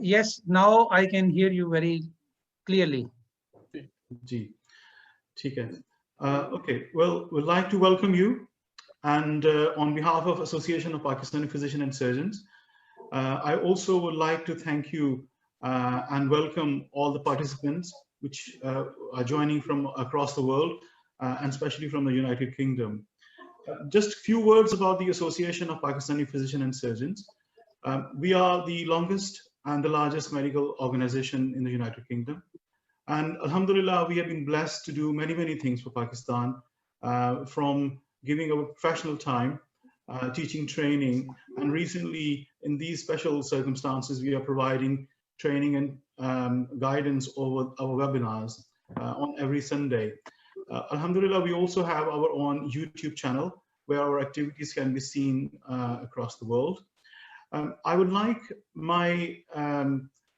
Yes, now I can hear you very clearly. Ji, ठीक है. Okay, well, we'd like to welcome you, and on behalf of Association of Pakistani Physicians and Surgeons, I also would like to thank you and welcome all the participants which are joining from across the world, and especially from the United Kingdom. Just a few words about the Association of Pakistani Physicians and Surgeons. We are the longest and the largest medical organization in the United Kingdom. And Alhamdulillah, we have been blessed to do many, many things for Pakistan, from giving our professional time, teaching, training, and recently in these special circumstances, we are providing training and guidance over our webinars on every Sunday. Alhamdulillah, we also have our own YouTube channel where our activities can be seen across the world. I would like my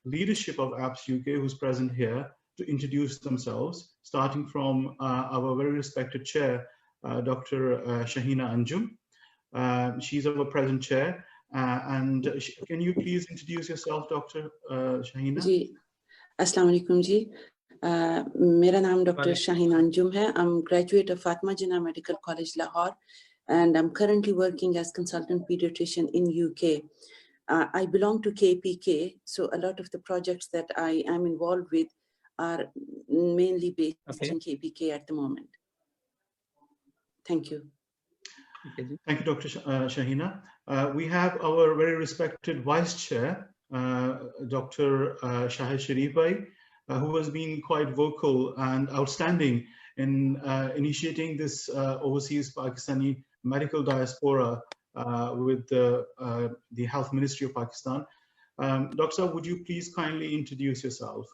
leadership of APS UK, who's present here, to introduce themselves, starting from our very respected chair, Dr. Shahina Anjum. She's our present chair. And can you please introduce yourself, Dr. Shahina? जी, अस्सलाम वालेकुम जी. मेरा नाम Dr. Shahina Anjum है. I'm graduate of Fatma Jinnah Medical College, Lahore, and I'm currently working as consultant pediatrician in UK. I belong to KPK, so a lot of the projects that I am involved with are mainly based in KPK at the moment. Thank you. Thank you, Dr. Shahina. We have our very respected Vice Chair, Dr. Shahid Sharif Bhai, who has been quite vocal and outstanding in initiating this overseas Pakistani medical diaspora with the Health Ministry of Pakistan. Doctor, would you please kindly introduce yourself?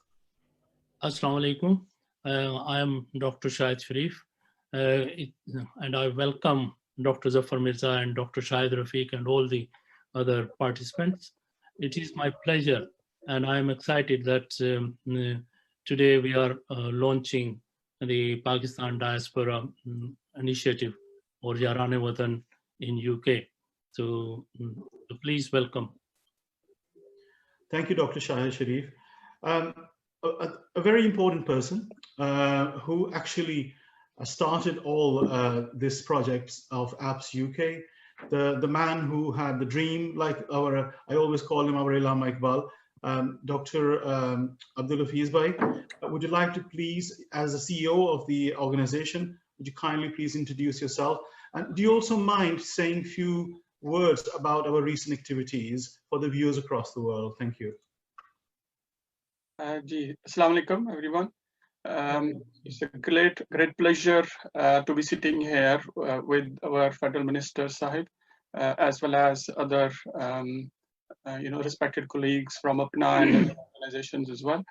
Assalamu alaikum. I am Dr. Shahid Sharif, and I welcome Dr. Zafar Mirza and Dr. Shahid Rafiq and all the other participants. It is my pleasure, and I am excited that today we are launching the Pakistan Diaspora Initiative, or Yaran Watan, in UK. So please welcome. Thank you, Dr. Shahid Sharif. A very important person who actually started all this projects of APS UK, the man who had the dream, like I always call him our Allama Iqbal, Dr. Abdul Hafiz Bhai. Would you like to please, as the CEO of the organization, would you kindly please introduce yourself? And do you also mind saying a few words about our recent activities for the viewers across the world? Thank you. Assalamu alaikum, everyone. It's a great pleasure to be sitting here with our Federal Minister Sahib, as well as other respected colleagues from APNA and other organizations as well.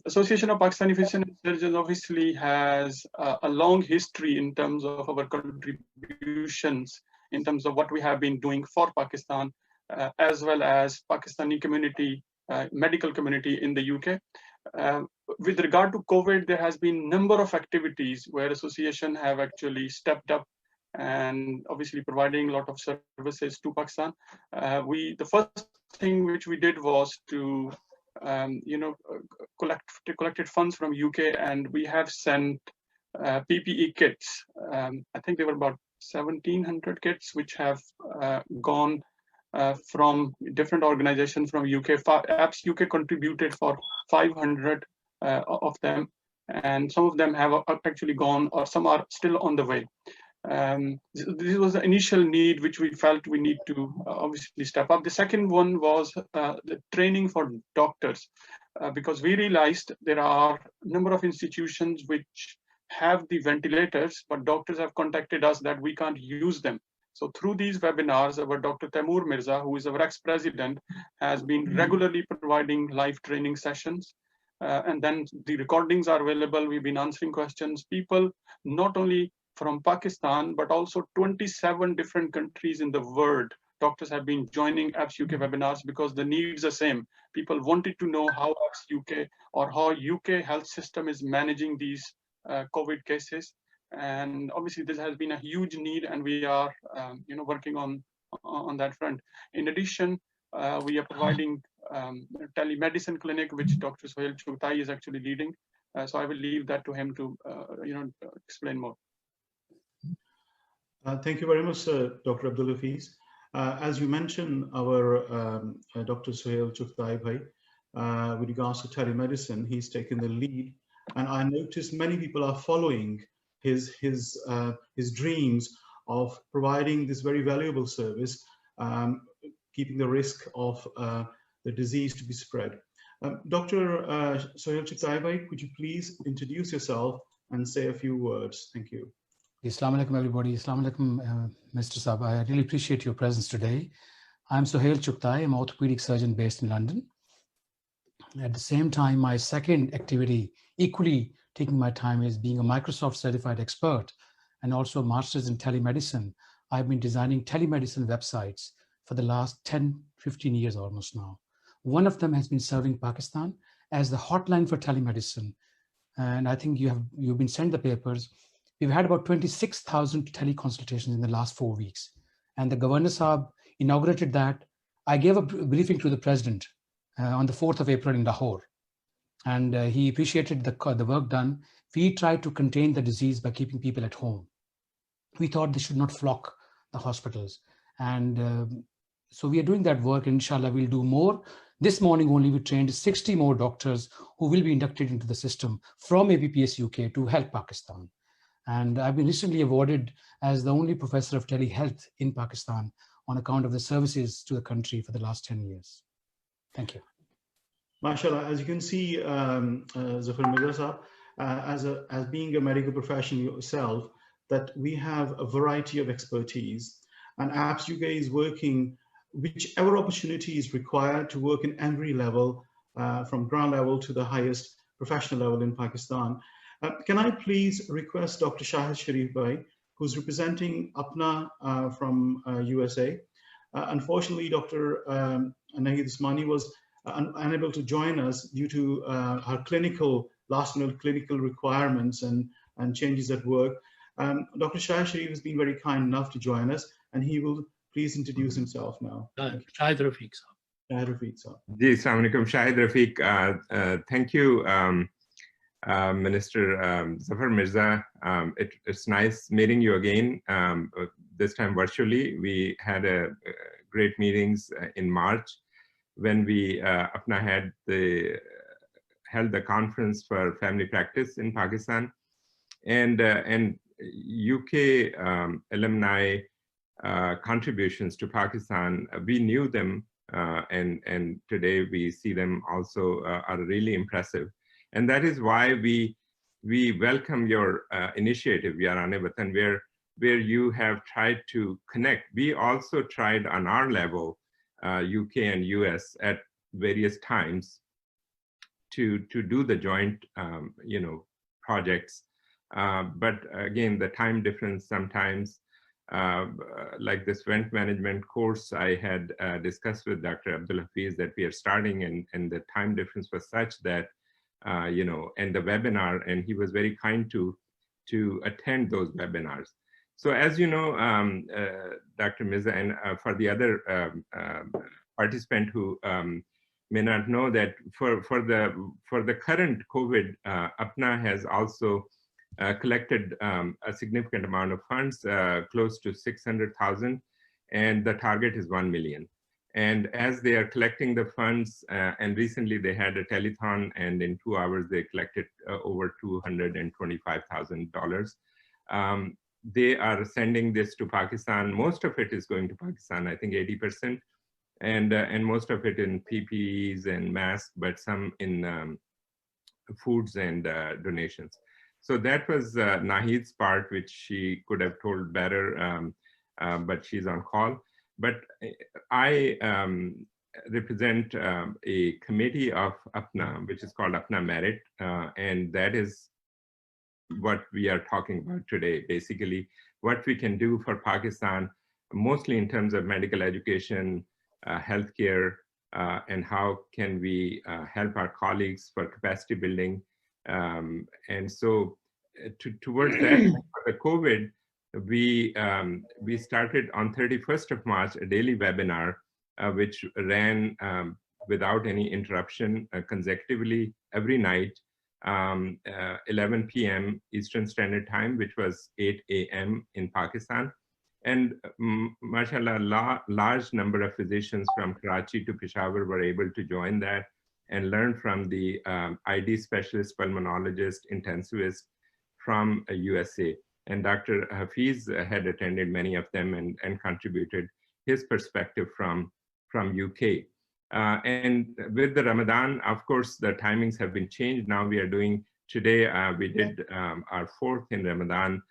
Association of Pakistani Physicians and Surgeons obviously has a long history in terms of our contributions, in terms of what we have been doing for Pakistan, as well as Pakistani community, medical community in the UK. With regard to COVID, there has been a number of activities where association have actually stepped up and obviously providing a lot of services to Pakistan. The first thing which we did was to collected funds from UK, and we have sent PPE kits. I think there were about 1,700 kits which have gone from different organizations from UK. APS UK contributed for 500 of them, and some of them have actually gone, or some are still on the way. This was the initial need which we felt we need to obviously step up. The second one was the training for doctors, because we realized there are a number of institutions which have the ventilators, but doctors have contacted us that we can't use them. So through these webinars, our Dr. Taimur Mirza, who is our ex-president, has been regularly providing live training sessions. And then the recordings are available. We've been answering questions. People not only from Pakistan, but also 27 different countries in the world. Doctors have been joining APS UK webinars because the needs are same. People wanted to know how APS UK or how UK health system is managing these COVID cases. And obviously this has been a huge need, and we are working on that front. In addition, we are providing telemedicine clinic, which Dr. Sohail Chugtai is actually leading. So I will leave that to him to explain more. Thank you very much, Dr. Abdul Hafiz. As you mentioned, our Dr. Sohail Chugtai bhai, with regards to telemedicine, he's taken the lead, and I noticed many people are following his dreams of providing this very valuable service, keeping the risk of the disease to be spread. Dr. Sohail Chugtai bhai, could you please introduce yourself and say a few words? Thank you. Assalamu alaikum, everybody. Assalamu alaikum, Mr. Saab. I really appreciate your presence today. I'm Sohail Chugtai. I'm an orthopedic surgeon based in London. At the same time, my second activity, equally taking my time, is being a Microsoft certified expert and also a master's in telemedicine. I've been designing telemedicine websites for the last 10, 15 years almost now. One of them has been serving Pakistan as the hotline for telemedicine. And I think you've been sent the papers. We've had about 26,000 teleconsultations in the last 4 weeks. And the Governor Saab inaugurated that. I gave a briefing to the President on the 4th of April in Lahore. And he appreciated the work done. We tried to contain the disease by keeping people at home. We thought they should not flock the hospitals. And so we are doing that work. Inshallah, we'll do more. This morning only, we trained 60 more doctors who will be inducted into the system from ABPS UK to help Pakistan. And I've been recently awarded as the only professor of telehealth in Pakistan on account of the services to the country for the last 10 years. Thank you. MashaAllah, as you can see, Zafar Mirza Saab, as being a medical professional yourself, that we have a variety of expertise, and ABPS UK is working whichever opportunity is required to work in every level, from ground level to the highest professional level in Pakistan. Can I please request Dr. Shahid Sharif bhai, who's representing APNA from USA. Unfortunately, Dr. Nahid Usmani was unable to join us due to her last-minute clinical requirements and changes at work. Dr. Shahid Sharif has been very kind enough to join us, and he will please introduce himself now. Shahid Rafiq. Shahid Rafiq, sir. Ji, Assalamu alaikum, Shahid Rafiq. Thank you, Minister Zafar Mirza. It's nice meeting you again, this time virtually. We had great meetings in March when we APNA held the conference for family practice in Pakistan, and UK alumni contributions to Pakistan. We knew them, and today we see them also are really impressive. And that is why we welcome your initiative, Yaran Watan, where you have tried to connect. We also tried on our level, UK and US at various times to do the joint, projects. But again, the time difference sometimes, like this event management course I had discussed with Dr. Abdul Hafiz that we are starting, and the time difference was such that, and the webinar, and he was very kind to attend those webinars. So as you know, Dr. Mirza, and for the other participant who may not know that for the current COVID, APNA has also collected a significant amount of funds, close to 600,000, and the target is 1 million. And as they are collecting the funds, and recently they had a telethon, and in 2 hours they collected over $225,000. They are sending this to Pakistan. Most of it is going to Pakistan, I think 80%, and most of it in PPEs and masks, but some in foods and donations. So that was Nahid's part, which she could have told better, but she's on call. But I represent a committee of APNA, which is called APNA Merit, and that is what we are talking about today, basically what we can do for Pakistan, mostly in terms of medical education, healthcare, and how can we help our colleagues for capacity building. And so towards that, for the COVID, we started on 31st of March, a daily webinar, which ran without any interruption consecutively every night, 11 p.m. Eastern Standard Time, which was 8 a.m. in Pakistan. And mashallah, large number of physicians from Karachi to Peshawar were able to join that and learn from the ID specialist, pulmonologist, intensivist from USA. And Dr. Hafiz had attended many of them and contributed his perspective from UK. And with the Ramadan, of course, the timings have been changed. Now we are doing, today we did our 4th in Ramadan.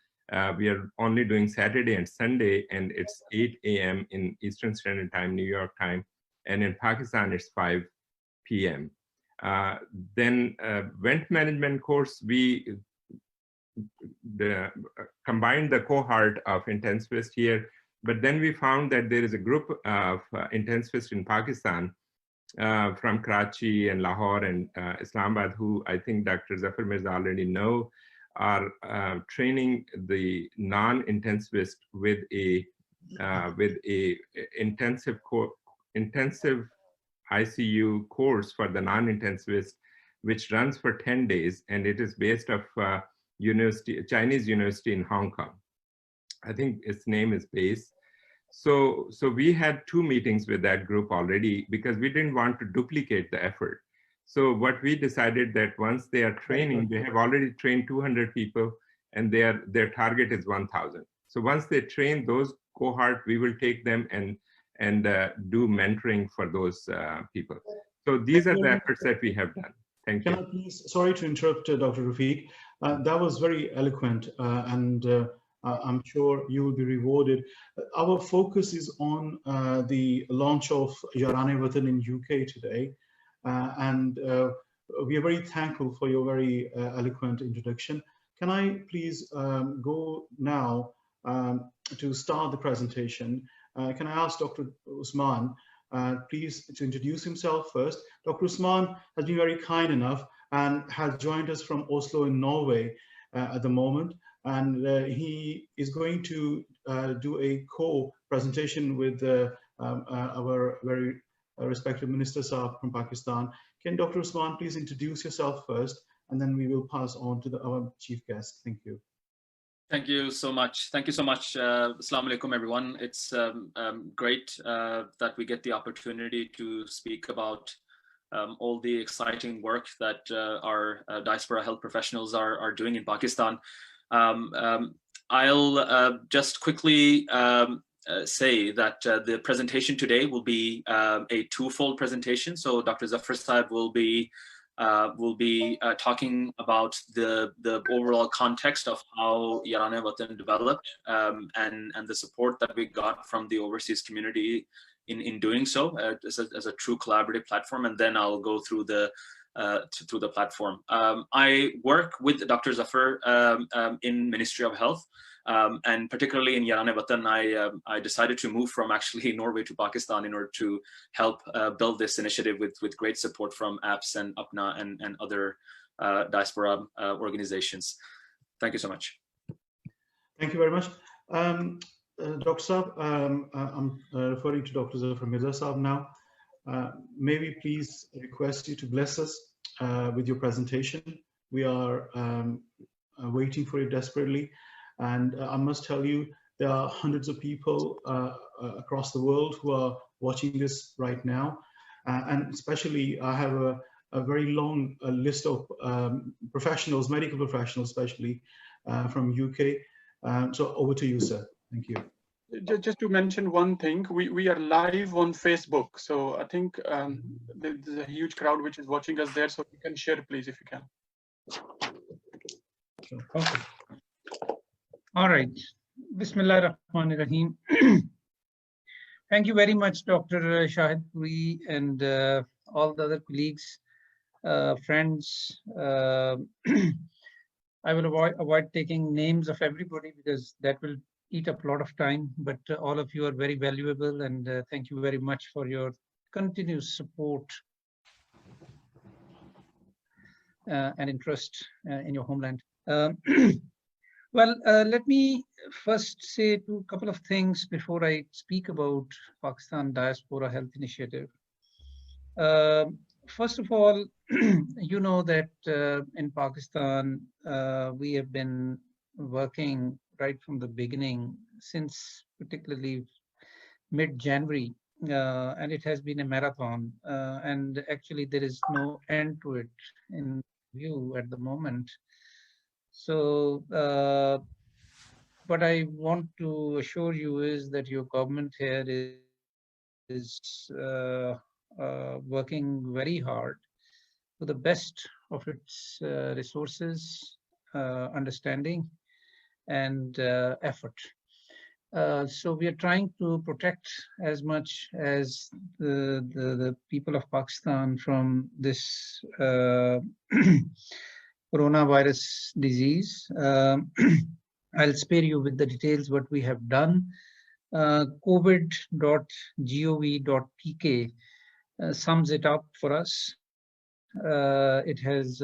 We are only doing Saturday and Sunday, and it's 8 a.m. in Eastern Standard Time, New York time. And in Pakistan, it's 5 p.m. Then vent management course, we combined the cohort of intensivists here, but then we found that there is a group of intensivists in Pakistan from Karachi and Lahore and Islamabad, who I think Dr. Zafar Mirza already know, are training the non-intensivist with a intensive ICU course for the non-intensivist, which runs for 10 days, and it is based off Chinese university in Hong Kong. I think its name is BASE. So we had 2 meetings with that group already because we didn't want to duplicate the effort. So what we decided that once they are training, they have already trained 200 people and their target is 1,000. So once they train those cohort, we will take them and do mentoring for those people. So these are the efforts that we have done. Thank you. Can I please, sorry to interrupt, Dr. Rafiq. That was very eloquent, and I'm sure you will be rewarded. Our focus is on the launch of Yaran Watan in UK today, and we are very thankful for your very eloquent introduction. Can I please go now to start the presentation? Can I ask Dr. Usman please to introduce himself first? Dr. Usman has been very kind enough and has joined us from Oslo in Norway at the moment. And he is going to do a co-presentation with our very respected Minister Saab from Pakistan. Can Dr. Usman please introduce yourself first, and then we will pass on to our chief guest. Thank you. Thank you so much. Thank you so much. Assalamu alaikum, everyone. It's great that we get the opportunity to speak about all the exciting work that our diaspora health professionals are doing in Pakistan. I'll just quickly say that the presentation today will be a twofold presentation. So Dr. Zafar Saab will be talking about the overall context of how Yaran Watan developed and the support that we got from the overseas community in doing so as a true collaborative platform, and then I'll go through the platform. I work with Dr. Zafar in Ministry of Health, and particularly in Yaran Watan, I decided to move from actually Norway to Pakistan in order to help build this initiative with great support from APS and UPNA and other diaspora organizations. Thank you so much. Thank you very much. Dr. Saab, I'm referring to Dr. Zafar Mirza Saab now. May we please request you to bless us with your presentation. We are waiting for it desperately. And I must tell you, there are hundreds of people across the world who are watching this right now. And especially, I have a very long list of professionals, medical professionals, especially from UK. So over to you, sir. Thank you. Just to mention one thing, we are live on Facebook. So I think there's a huge crowd which is watching us there. So you can share, please, if you can. Okay. All right. Bismillah ar-Rahman ar-Rahim. Thank you very much, Dr. Shahid Puri and all the other colleagues, friends. I will avoid taking names of everybody because that will eat up a lot of time, but all of you are very valuable, and thank you very much for your continuous support and interest in your homeland. Well, let me first say a couple of things before I speak about Pakistan Diaspora Health Initiative. First of all, you know that in Pakistan, we have been working right from the beginning, since particularly mid-January, and it has been a marathon. And actually, there is no end to it in view at the moment. So, what I want to assure you is that your government here is working very hard to the best of its resources, understanding, and effort. So we are trying to protect as much as the people of Pakistan from this coronavirus disease. I'll spare you with the details what we have done. COVID.gov.pk sums it up for us. It has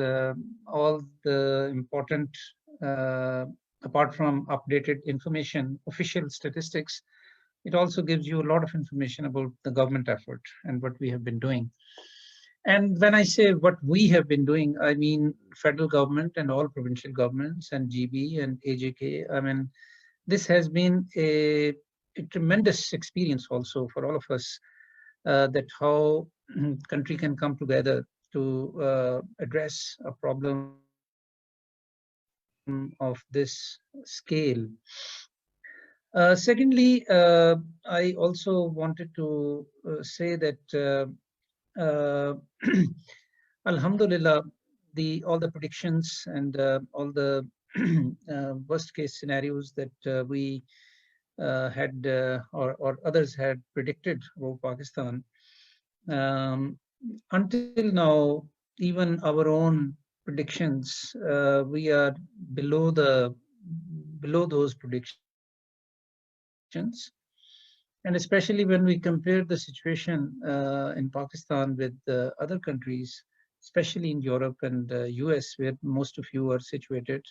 all the important, apart from updated information, official statistics. It also gives you a lot of information about the government effort and what we have been doing. And when I say what we have been doing, I mean federal government and all provincial governments and GB and AJK. I mean, this has been a tremendous experience also for all of us, that how country can come together to address a problem of this scale. Secondly, I also wanted to say that Alhamdulillah, all the predictions and all the worst case scenarios that we had or others had predicted about Pakistan, until now, even our own predictions, we are below those predictions. And especially when we compare the situation in Pakistan with other countries, especially in Europe and US, where most of you are situated,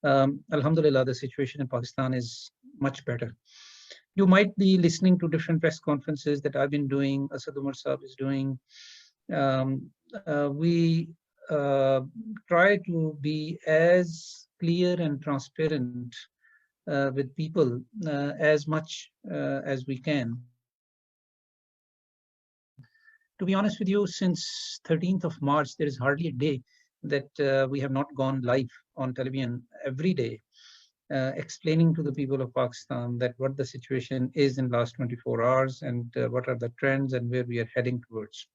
Alhamdulillah, the situation in Pakistan is much better. You might be listening to different press conferences that I've been doing, Asad Umar Saab is doing. We try to be as clear and transparent with people as much as we can. To be honest with you, since 13th of March, there is hardly a day that we have not gone live on television every day, explaining to the people of Pakistan that what the situation is in last 24 hours and what are the trends and where we are heading towards.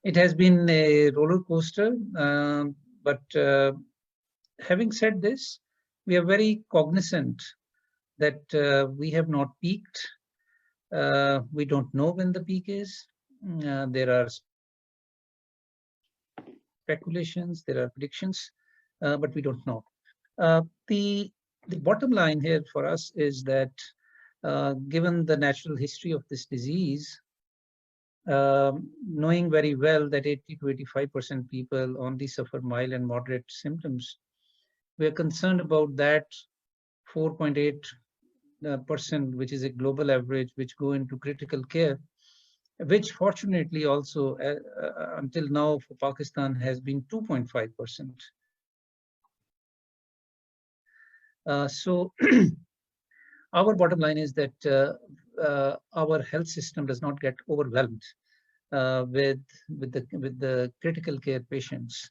It has been a roller coaster, but having said this, we are very cognizant that we have not peaked. We don't know when the peak is. There are speculations, there are predictions, but we don't know. The bottom line here for us is that given the natural history of this disease, knowing very well that 80 to 85% people only suffer mild and moderate symptoms, we are concerned about that 4.8%, which is a global average, which go into critical care, which fortunately also until now for Pakistan has been 2.5%. So our bottom line is that our health system does not get overwhelmed with the critical care patients.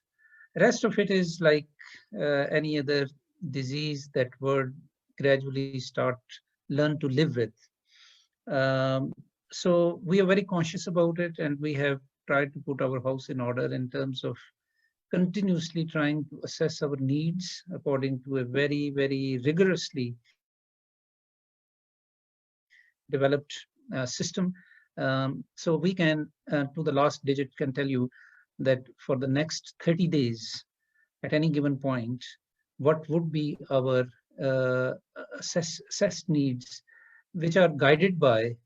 The rest of it is like any other disease that we'll gradually learn to live with. So we are very conscious about it, and we have tried to put our house in order in terms of continuously trying to assess our needs according to a very, very rigorously developed system. So we can, to the last digit, can tell you that for the next 30 days, at any given point, what would be our assessed needs, which are guided by,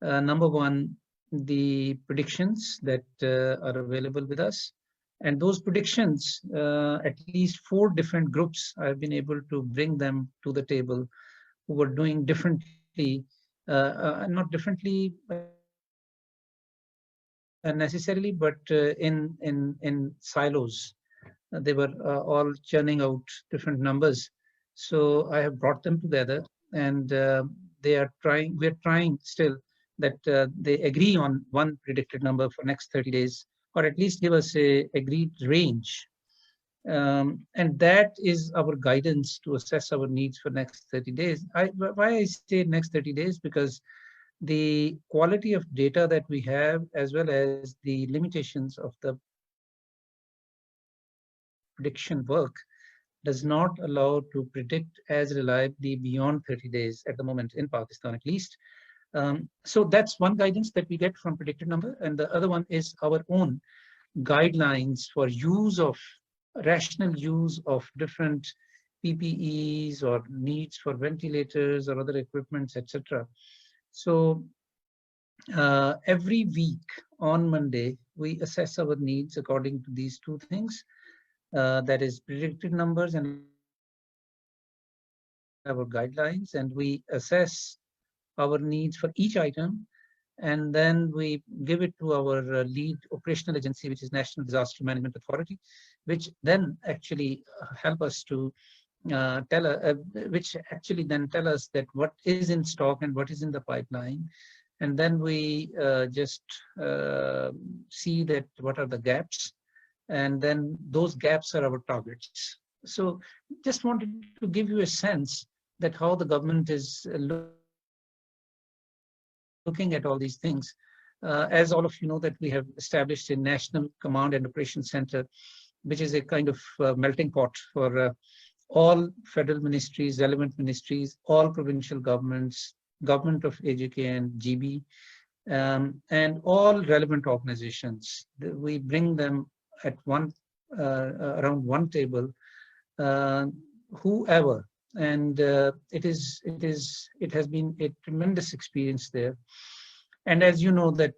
number one, the predictions that are available with us. And those predictions, at least 4 different groups, I've been able to bring them to the table, who were doing differently, not differently necessarily, but in silos. They were all churning out different numbers. So I have brought them together, and we're trying still that they agree on one predicted number for next 30 days, or at least give us a agreed range. And that is our guidance to assess our needs for next 30 days. Why I say next 30 days, because the quality of data that we have, as well as the limitations of the prediction work, does not allow to predict as reliably beyond 30 days at the moment, in Pakistan at least. So that's one guidance that we get from predicted number. And the other one is our own guidelines for use of rational use of different PPEs or needs for ventilators or other equipments, etc. So every week on Monday, we assess our needs according to these two things. That is predicted numbers and our guidelines, and we assess our needs for each item, and then we give it to our lead operational agency, which is National Disaster Management Authority, which then actually help us to which actually then tell us that what is in stock and what is in the pipeline. And then we just see that what are the gaps, and then those gaps are our targets. So just wanted to give you a sense that how the government is looking at all these things. As all of you know, that we have established a National Command and Operations Center, which is a kind of melting pot for all federal ministries, relevant ministries, all provincial governments, government of AJK and GB, and all relevant organizations. We bring them at one around one table, whoever, and it has been a tremendous experience there. And as you know that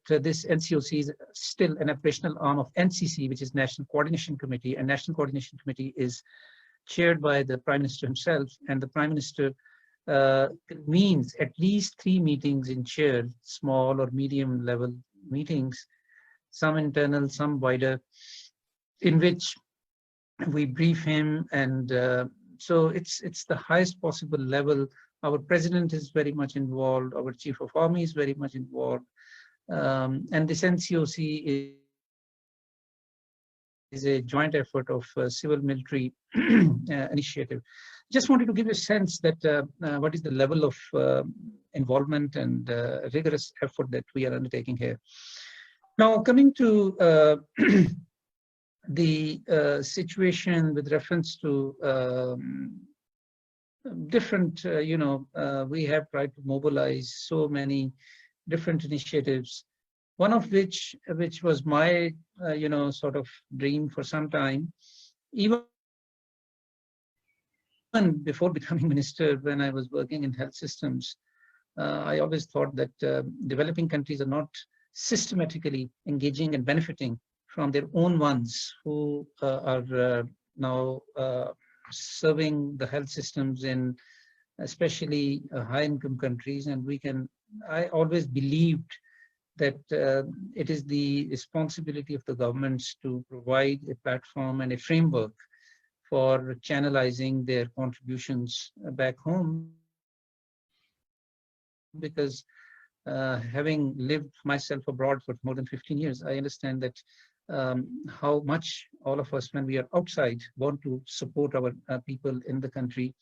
this NCOC is still an operational arm of NCC, which is National Coordination Committee, and National Coordination Committee is chaired by the Prime Minister himself, and the Prime Minister convenes at least 3 meetings in chair, small or medium level meetings, some internal, some wider, in which we brief him, and so it's the highest possible level. Our President is very much involved, our Chief of Army is very much involved, and this NCOC is a joint effort of civil-military initiative. Just wanted to give you a sense that what is the level of involvement and rigorous effort that we are undertaking here. Now, coming to the situation with reference to different, we have tried to mobilize so many different initiatives. One of which was my, sort of dream for some time, even before becoming minister, when I was working in health systems, I always thought that developing countries are not systematically engaging and benefiting from their own ones who are now serving the health systems in especially high-income countries. And I always believed that it is the responsibility of the governments to provide a platform and a framework for channelizing their contributions back home. Because having lived myself abroad for more than 15 years, I understand that how much all of us, when we are outside, want to support our people in the country.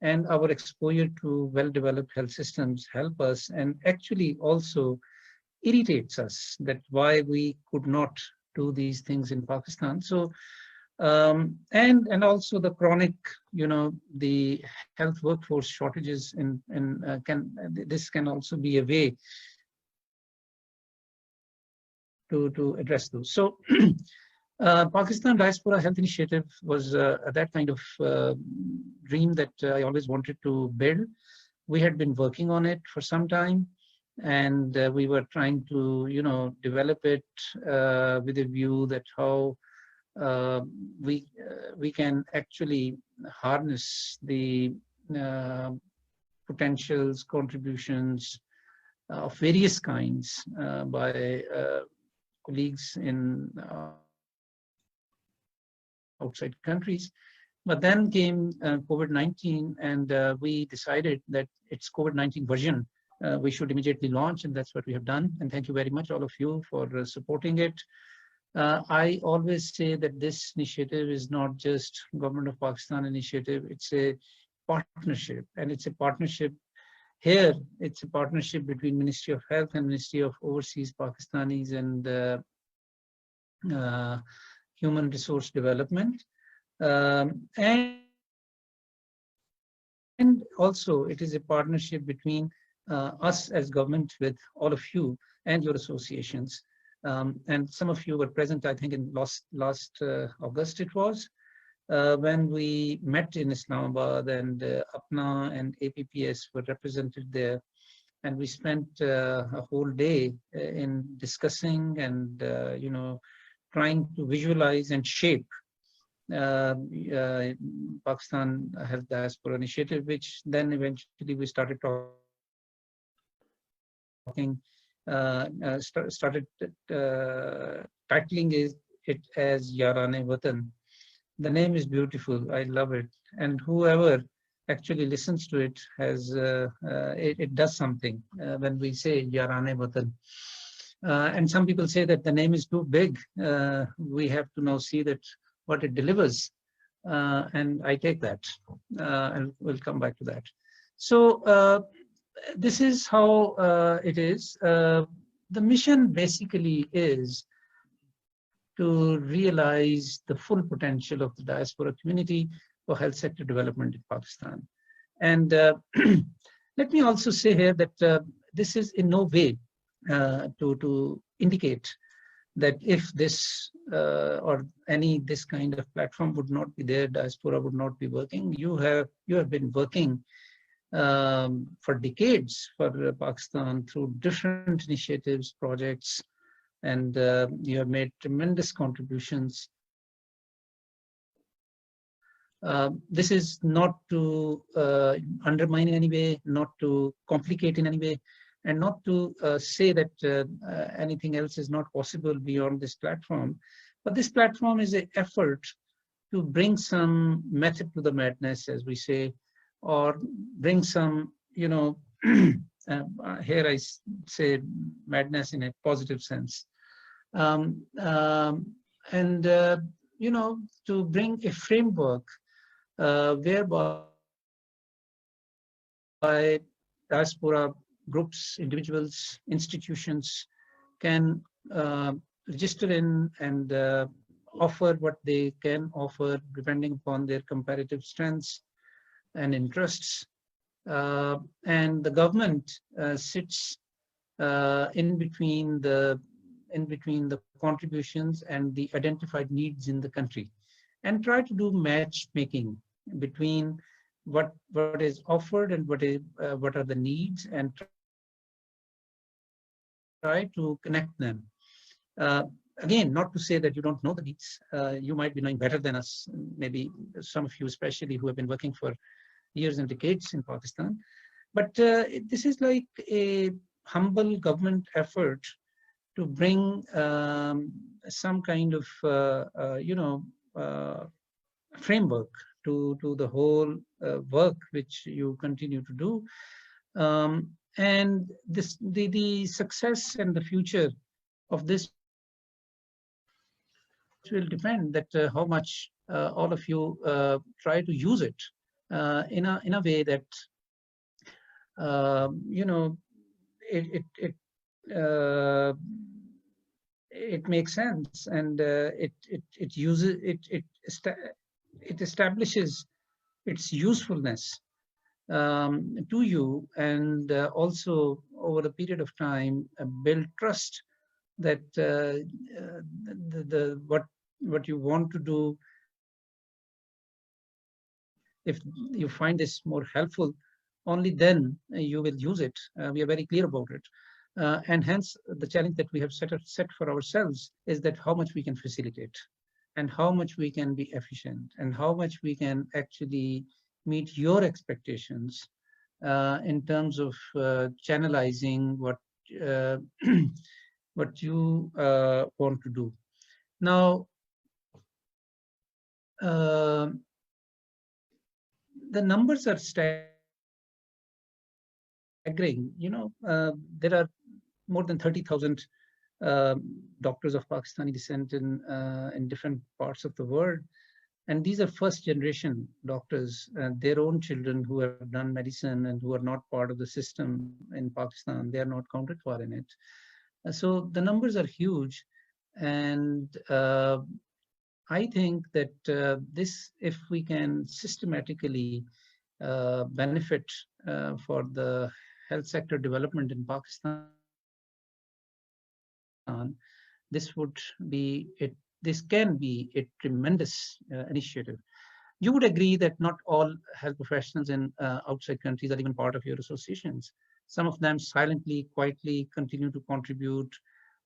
And our exposure to well-developed health systems help us, and actually also irritates us that why we could not do these things in Pakistan. So, and also the chronic, the health workforce shortages this can also be a way to address those. So, Pakistan Diaspora Health Initiative was that kind of dream that I always wanted to build. We had been working on it for some time, and we were trying to, develop it with a view that how we can actually harness the potentials, contributions, of various kinds by colleagues in outside countries. But then came COVID-19, and we decided that it's COVID-19 version we should immediately launch, and that's what we have done. And thank you very much, all of you, for supporting it. I always say that this initiative is not just Government of Pakistan initiative, it's a partnership, and it's a partnership here. It's a partnership between Ministry of Health and Ministry of Overseas Pakistanis and Human Resource Development. And also it is a partnership between us as government with all of you and your associations. And some of you were present, I think, in last August it was, when we met in Islamabad, and APNA and APPS were represented there. And we spent a whole day in discussing and, you know, trying to visualize and shape Pakistan Health Diaspora Initiative, which then eventually we started talking, started titling it as Yaran Watan. The name is beautiful. I love it. And whoever actually listens to it has, it does something when we say Yaran Watan. And some people say that the name is too big. We have to now see that what it delivers. And I take that, and we'll come back to that. So this is how it is. The mission basically is to realize the full potential of the diaspora community for health sector development in Pakistan. And let me also say here that this is in no way to indicate that if this or any this kind of platform would not be there, diaspora would not be working. You have been working for decades for Pakistan through different initiatives, projects, and you have made tremendous contributions. This is not to undermine in any way, not to complicate in any way, and not to say that anything else is not possible beyond this platform. But this platform is an effort to bring some method to the madness, as we say, or bring some, you know, here I say madness in a positive sense. And, you know, to bring a framework whereby diaspora groups, individuals, institutions can register in and offer what they can offer depending upon their comparative strengths and interests. And the government sits in between the contributions and the identified needs in the country, and try to do matchmaking between what is offered and what are the needs, and try to connect them. Again, not to say that you don't know the needs. You might be knowing better than us, maybe some of you especially who have been working for years and decades in Pakistan. But this is like a humble government effort to bring some kind of, you know, framework to the whole work which you continue to do. And this, the success and the future of this will depend that how much all of you try to use it in a way that you know, it makes sense, and it establishes its usefulness to you, and also over a period of time build trust that what you want to do, if you find this more helpful, only then you will use it. We are very clear about it. And hence the challenge that we have set for ourselves is that how much we can facilitate, and how much we can be efficient, and how much we can actually meet your expectations in terms of channelizing what what you want to do. Now, the numbers are staggering. There are more than 30,000 doctors of Pakistani descent in different parts of the world. And these are first generation doctors, their own children who have done medicine and who are not part of the system in Pakistan. They are not counted for in it. So the numbers are huge. And I think that this, if we can systematically benefit for the health sector development in Pakistan, this would be it. This can be a tremendous initiative. You would agree that not all health professionals in outside countries are even part of your associations. Some of them silently, quietly continue to contribute.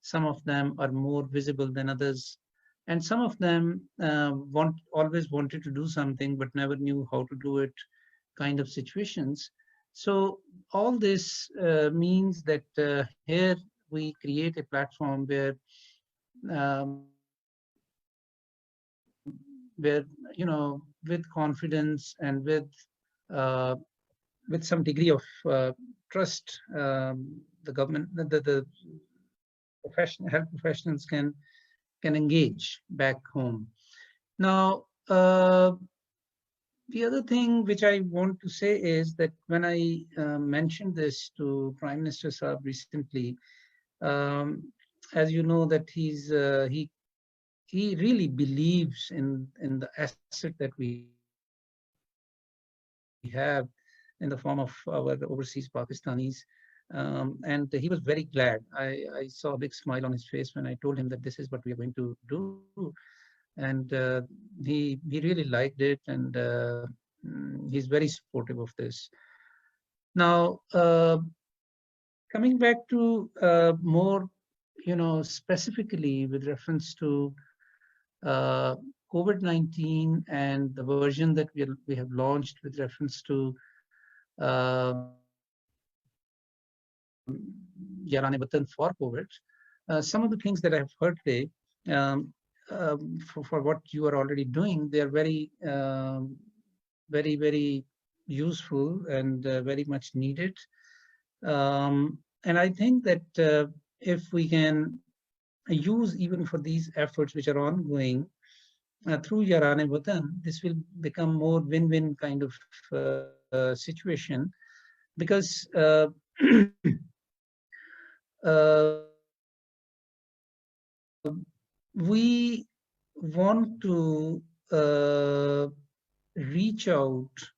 Some of them are more visible than others. And some of them always wanted to do something, but never knew how to do it, kind of situations. So all this means that here we create a platform where with confidence and with some degree of trust, the government, the health professionals can engage back home. Now, the other thing which I want to say is that when I mentioned this to Prime Minister Saab recently, as you know, that he really believes in the asset that we have in the form of our overseas Pakistanis. And he was very glad. I saw a big smile on his face when I told him that this is what we are going to do. And he really liked it, and he's very supportive of this. Now, coming back to more, specifically with reference to COVID-19 and the version that we have launched with reference to Yaran Watan for COVID, some of the things that I've heard today, for what you are already doing, they are very, very useful and very much needed. And I think that if we can use even for these efforts which are ongoing through Yaran and Watan, this will become more win-win kind of situation, because we want to reach out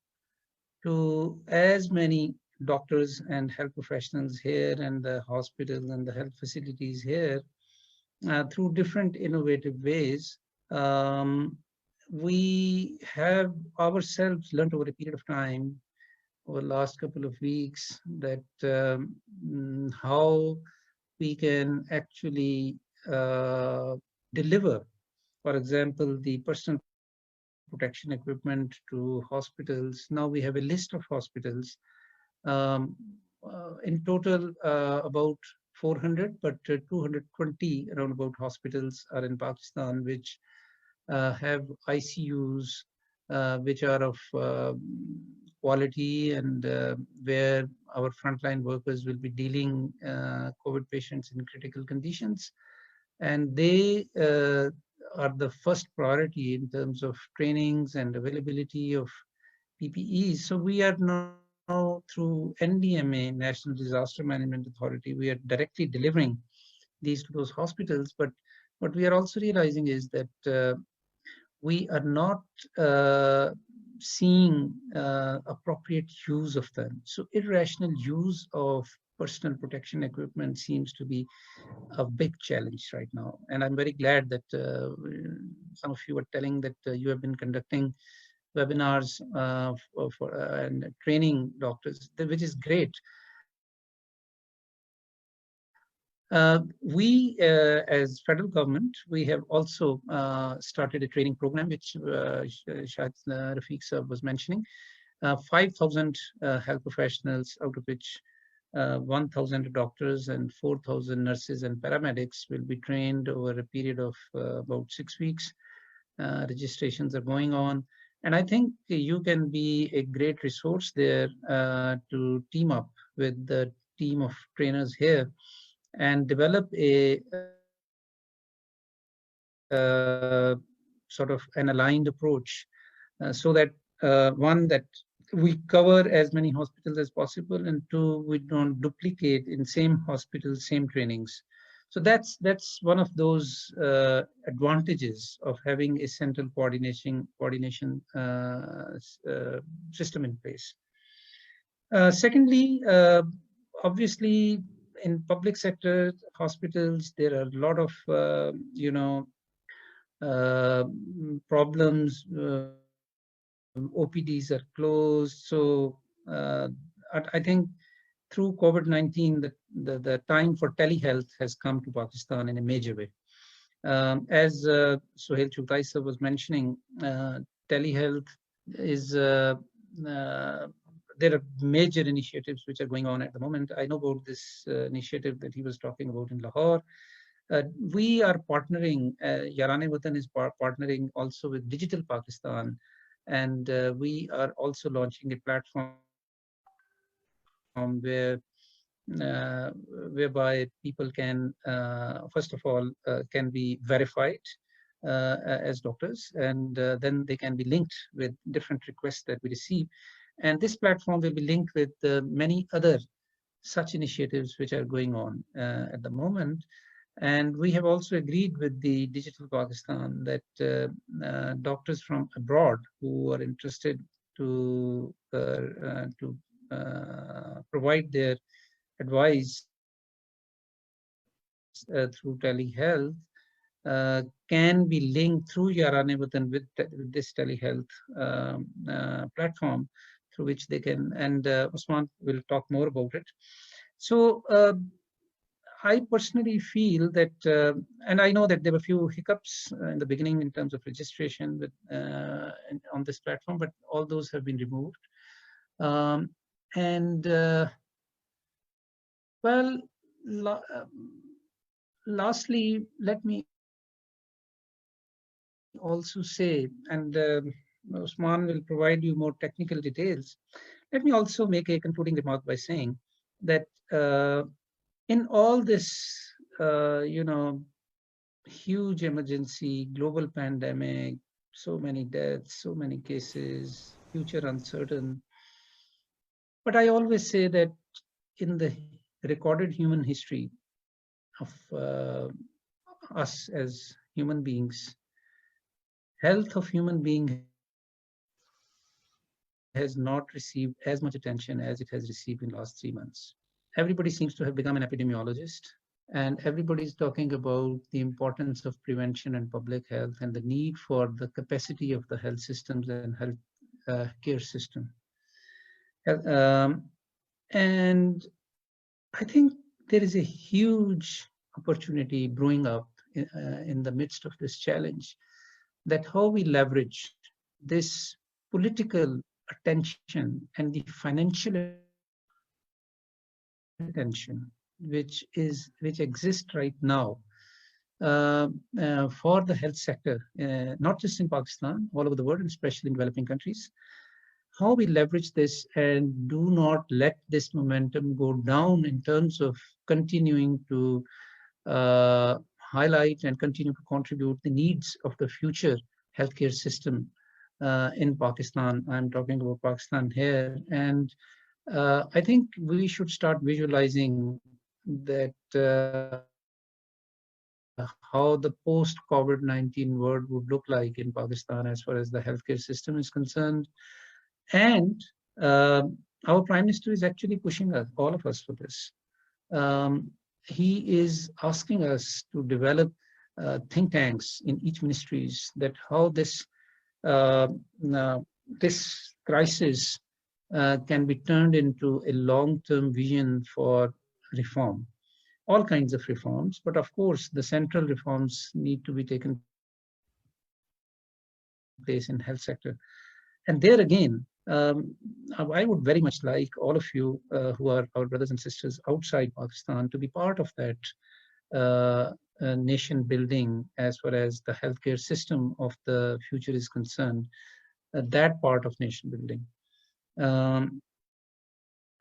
to as many doctors and health professionals here and the hospitals and the health facilities here through different innovative ways. We have ourselves learned over a period of time, over the last couple of weeks, that how we can actually deliver, for example, the personal protection equipment to hospitals. Now we have a list of hospitals. In total, about 400, but 220 around about hospitals are in Pakistan, which have ICUs, which are of quality, and where our frontline workers will be dealing COVID patients in critical conditions. And they are the first priority in terms of trainings and availability of PPEs. So we are now through NDMA, National Disaster Management Authority, we are directly delivering these to those hospitals. But what we are also realizing is that we are not seeing appropriate use of them. So irrational use of personal protection equipment seems to be a big challenge right now. And I'm very glad that some of you are telling that you have been conducting webinars and training doctors, which is great. We, as federal government, we have also started a training program, which Shahid Rafiq sir was mentioning. 5,000 health professionals, out of which 1,000 doctors and 4,000 nurses and paramedics will be trained over a period of about 6 weeks. Registrations are going on. And I think you can be a great resource there to team up with the team of trainers here and develop a sort of an aligned approach so that one, that we cover as many hospitals as possible, and two, we don't duplicate in same hospitals, same trainings. So that's one of those advantages of having a central coordination system in place. Secondly, obviously, in public sector hospitals, there are a lot of problems. OPDs are closed. So I think through COVID-19, the time for telehealth has come to Pakistan in a major way. As Sohail Chugtai sir was mentioning, telehealth is, there are major initiatives which are going on at the moment. I know about this initiative that he was talking about in Lahore. We are partnering, Yaran Watan is partnering also with Digital Pakistan, and we are also launching a platform whereby people can, first of all, can be verified as doctors, and then they can be linked with different requests that we receive. And this platform will be linked with many other such initiatives which are going on at the moment. And we have also agreed with the Digital Pakistan that doctors from abroad who are interested to provide their advice through telehealth can be linked through Yaran Watan with this telehealth platform, through which they can, and Usman will talk more about it. So I personally feel that, and I know that there were a few hiccups in the beginning in terms of registration with, on this platform, but all those have been removed. Well, lastly, let me also say, and Usman will provide you more technical details. Let me also make a concluding remark by saying that in all this, huge emergency, global pandemic, so many deaths, so many cases, future uncertain. But I always say that in the recorded human history of us as human beings, health of human being has not received as much attention as it has received in the last 3 months. Everybody seems to have become an epidemiologist, and everybody is talking about the importance of prevention and public health and the need for the capacity of the health systems and health care system. And I think there is a huge opportunity brewing up in the midst of this challenge, that how we leverage this political attention and the financial attention which exists right now for the health sector, not just in Pakistan, all over the world, and especially in developing countries. How we leverage this and do not let this momentum go down in terms of continuing to highlight and continue to contribute the needs of the future healthcare system in Pakistan. I'm talking about Pakistan here. And I think we should start visualizing that how the post-COVID-19 world would look like in Pakistan as far as the healthcare system is concerned. And our Prime Minister is actually pushing us, all of us, for this. He is asking us to develop think tanks in each ministries, that how this this crisis can be turned into a long-term vision for reform, all kinds of reforms. But of course, the central reforms need to be taken place in health sector. And there again, I would very much like all of you who are our brothers and sisters outside Pakistan to be part of that nation building as far as the healthcare system of the future is concerned, that part of nation building.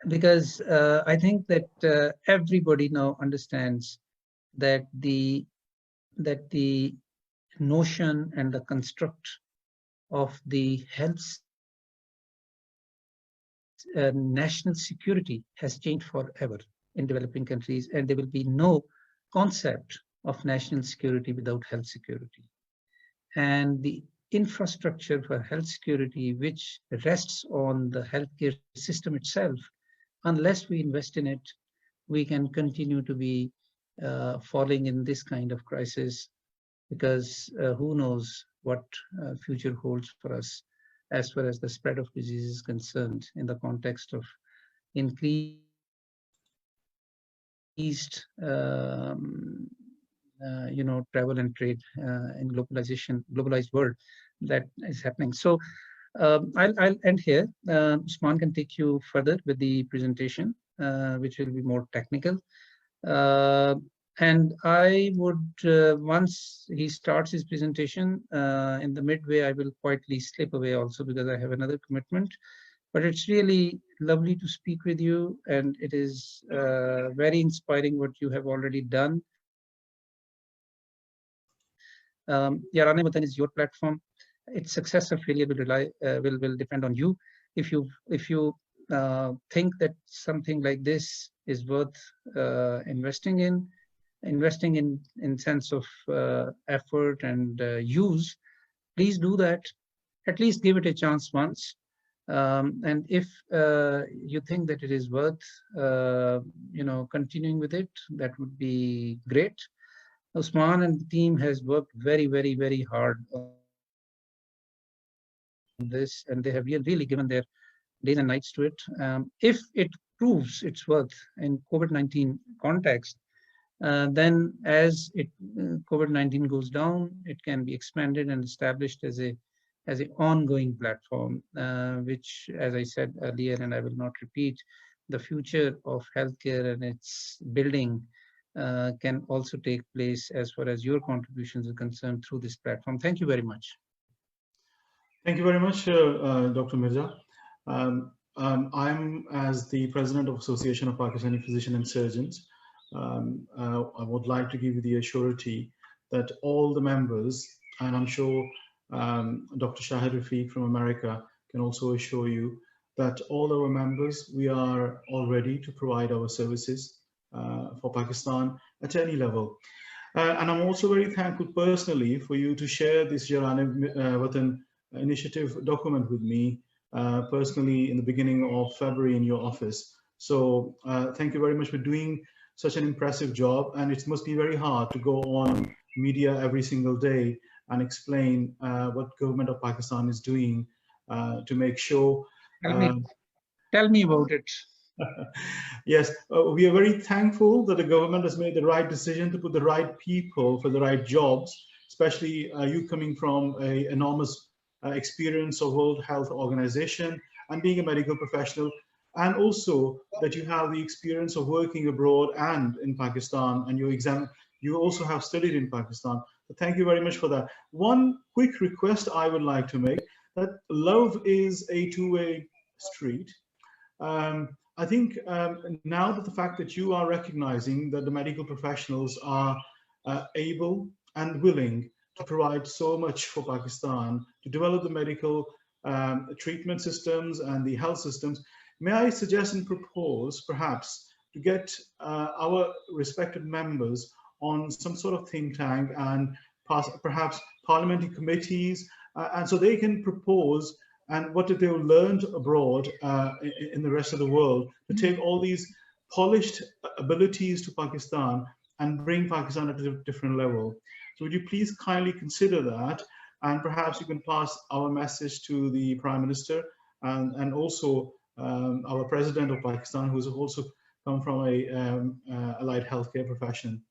Because I think that everybody now understands that the notion and the construct of the health national security has changed forever in developing countries, and there will be no concept of national security without health security. And the infrastructure for health security, which rests on the healthcare system itself, unless we invest in it, we can continue to be falling in this kind of crisis, because who knows what future holds for us as far as the spread of disease is concerned in the context of increased travel and trade in globalized world that is happening. So I'll end here. Usman can take you further with the presentation, which will be more technical. And I would, once he starts his presentation, in the midway, I will quietly slip away also because I have another commitment. But it's really lovely to speak with you, and it is very inspiring what you have already done. Yaran Watan is your platform. Its success or failure will depend on you. If you think that something like this is worth investing in sense of effort and use, please do that. At least give it a chance once. And if you think that it is worth continuing with it, that would be great. Usman and the team has worked very, very, very hard on this, and they have really given their days and nights to it. If it proves its worth in COVID-19 context, then as COVID-19 goes down, it can be expanded and established as an ongoing platform, which, as I said earlier, and I will not repeat, the future of healthcare and its building can also take place as far as your contributions are concerned through this platform. Thank you very much. Thank you very much, Dr. Mirza. I'm, as the president of Association of Pakistani Physicians and Surgeons, I would like to give you the assurity that all the members, and I'm sure Dr. Shahid Rafiq from America can also assure you that all our members, we are all ready to provide our services for Pakistan at any level. And I'm also very thankful personally for you to share this Yaran Watan initiative document with me personally in the beginning of February in your office. So thank you very much for doing such an impressive job. And it must be very hard to go on media every single day and explain what government of Pakistan is doing to make sure. Tell me about it. Yes, we are very thankful that the government has made the right decision to put the right people for the right jobs, especially you coming from an enormous experience of World Health Organization and being a medical professional, and also that you have the experience of working abroad and in Pakistan, and you also have studied in Pakistan. So thank you very much for that. One quick request I would like to make, that love is a two-way street. I think now that the fact that you are recognizing that the medical professionals are able and willing to provide so much for Pakistan, to develop the medical treatment systems and the health systems, may I suggest and propose perhaps to get our respected members on some sort of think tank and perhaps parliamentary committees, and so they can propose and what they've learned abroad in the rest of the world, to take all these polished abilities to Pakistan and bring Pakistan at a different level. So would you please kindly consider that, and perhaps you can pass our message to the Prime Minister and also our President of Pakistan, who's also come from a allied healthcare profession.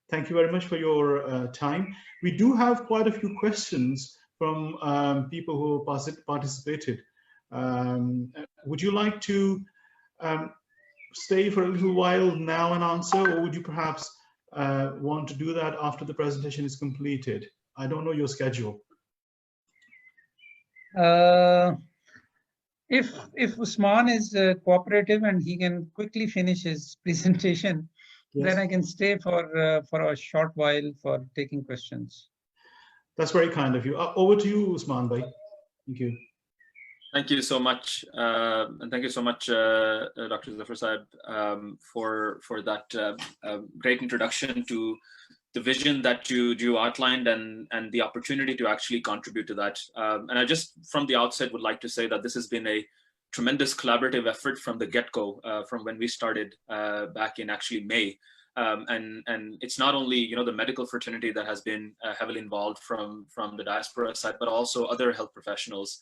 Thank you very much for your time. We do have quite a few questions from people who participated. Would you like to stay for a little while now and answer, or would you perhaps want to do that after the presentation is completed? I don't know your schedule. If Usman is cooperative and he can quickly finish his presentation, Yes. then I can stay for a short while for taking questions. That's very kind of you. Over to you, Usman bhai. Thank you. Thank you so much, and thank you so much, Dr. Zafar Saab, for that great introduction to the vision that you outlined and the opportunity to actually contribute to that. And I just from the outset would like to say that this has been a tremendous collaborative effort from the get-go, from when we started back in actually May. And it's not only the medical fraternity that has been heavily involved from the diaspora side, but also other health professionals.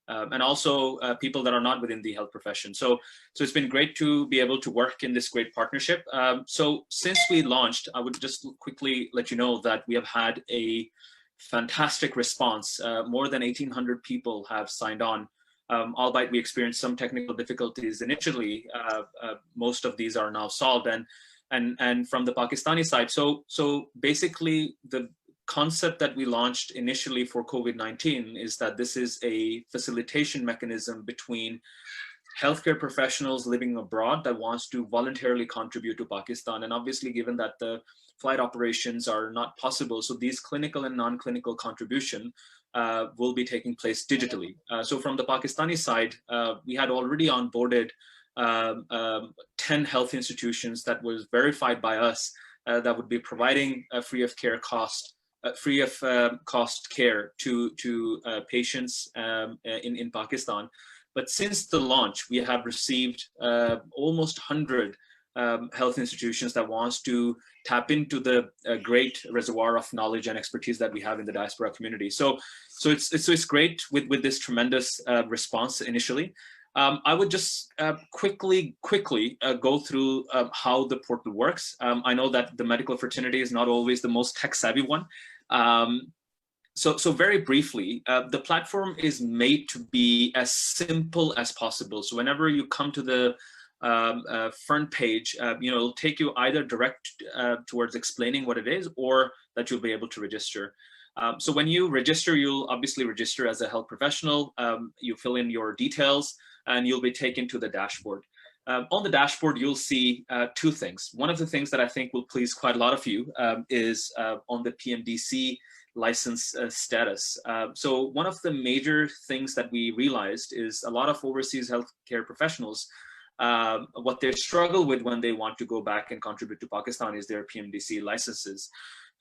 And also people that are not within the health profession. So it's been great to be able to work in this great partnership. So since we launched, I would just quickly let you know that we have had a fantastic response. More than 1,800 people have signed on, albeit we experienced some technical difficulties initially. Most of these are now solved, and from the Pakistani side. So basically the concept that we launched initially for COVID-19 is that this is a facilitation mechanism between healthcare professionals living abroad that wants to voluntarily contribute to Pakistan. And obviously, given that the flight operations are not possible, so these clinical and non-clinical contribution will be taking place digitally. So from the Pakistani side, we had already onboarded 10 health institutions that was verified by us that would be providing free of cost care to patients in Pakistan. But since the launch, we have received almost 100 health institutions that wants to tap into the great reservoir of knowledge and expertise that we have in the diaspora community. So it's great with this tremendous response initially. I would just quickly go through how the portal works. I know that the medical fraternity is not always the most tech savvy one. So very briefly, the platform is made to be as simple as possible. So whenever you come to the front page, it'll take you either direct towards explaining what it is, or that you'll be able to register. So when you register, you'll obviously register as a health professional. You fill in your details, and you'll be taken to the dashboard. On the dashboard, you'll see two things. One of the things that I think will please quite a lot of you is on the PMDC license status. So one of the major things that we realized is a lot of overseas healthcare professionals, what they struggle with when they want to go back and contribute to Pakistan is their PMDC licenses.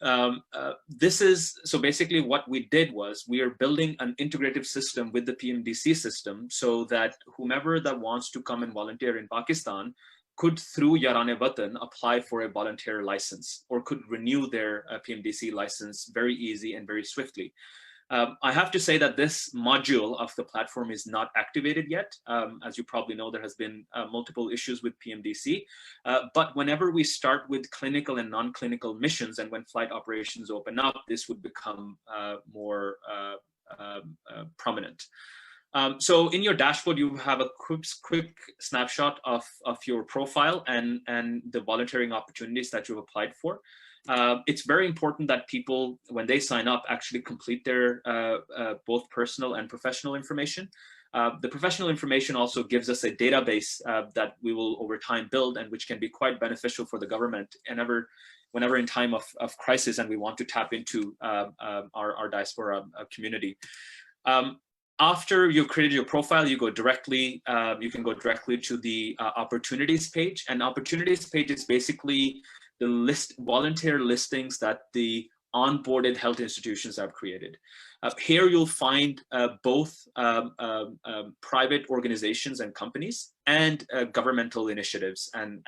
So basically what we did was we are building an integrative system with the PMDC system so that whomever that wants to come and volunteer in Pakistan could, through Yaran Watan, apply for a volunteer license, or could renew their PMDC license very easy and very swiftly. I have to say that this module of the platform is not activated yet. As you probably know, there has been multiple issues with PMDC. But whenever we start with clinical and non-clinical missions, and when flight operations open up, this would become more prominent. So in your dashboard, you have a quick snapshot of your profile and the volunteering opportunities that you've applied for. It's very important that people, when they sign up, actually complete their both personal and professional information. The professional information also gives us a database that we will over time build, and which can be quite beneficial for the government whenever in time of crisis and we want to tap into our diaspora community. After you've created your profile, you can go directly to the opportunities page. And opportunities page is basically the volunteer listings that the onboarded health institutions have created. Here you'll find both private organizations and companies, and governmental initiatives and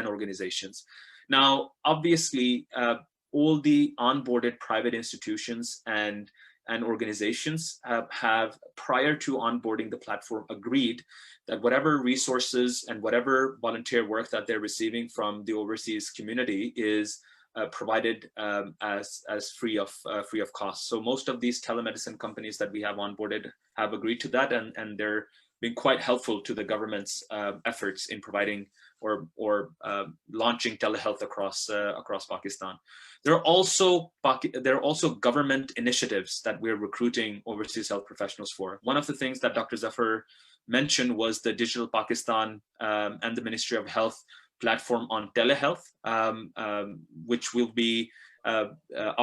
organizations. Now, obviously, all the onboarded private institutions and organizations have, prior to onboarding the platform, agreed that whatever resources and whatever volunteer work that they're receiving from the overseas community is provided as free of cost. So most of these telemedicine companies that we have onboarded have agreed to that, and they're been quite helpful to the government's efforts in providing or launching telehealth across Pakistan. There are also government initiatives that we're recruiting overseas health professionals for. One of the things that Dr. Zafar mentioned was the Digital Pakistan and the Ministry of Health platform on telehealth, which will be